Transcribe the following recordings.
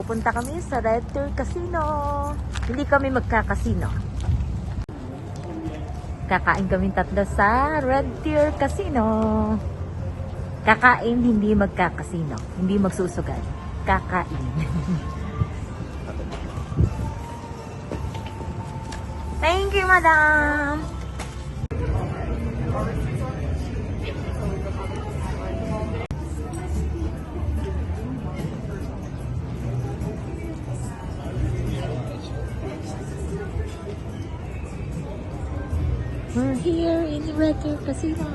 Punta kami sa Red Deer Casino. Hindi kami magkakasino. Kakain kami tatlo sa Red Deer Casino. Kakain, hindi magkakasino. Hindi magsusugal. Kakain. Thank you, madam. We're here in the Red Deer Casino.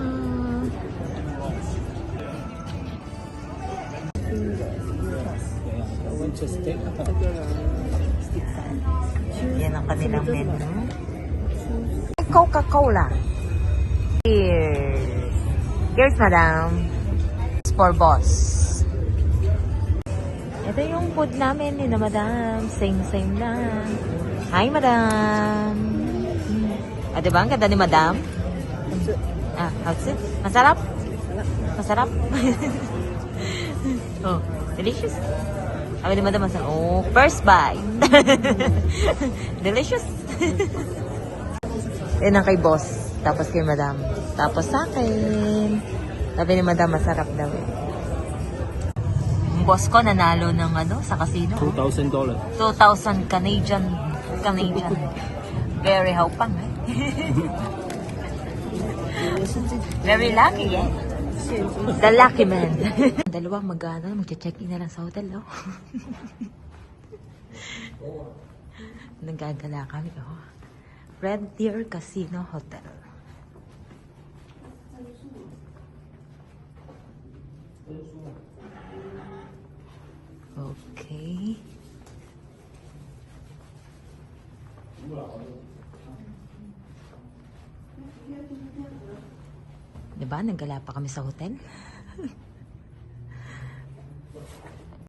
Yan ang kanilang menu. Coca-Cola. Cheers. Cheers, madam. It's for boss. Ito yung food namin ni na madam. Same lang. Hi, madam. Diba? Ang ganda ni madam. How's it? Masarap? Masarap? Oh, delicious. Sabi ni madam, masarap. Oh, first bite. Delicious. Yan ang kay boss. Tapos kay madam. Tapos sa akin. Sabi ni madam, masarap daw. Yung boss ko nanalo ng sa casino. $2,000. 2,000 Canadian. Very haupang, eh? Very lucky, eh? The lucky man. Dalawang mag-check-in na lang sa hotel, no? Nagagala kami, oh. Red Deer Casino Hotel. Okay. Diba? Naggala pa kami sa hotel.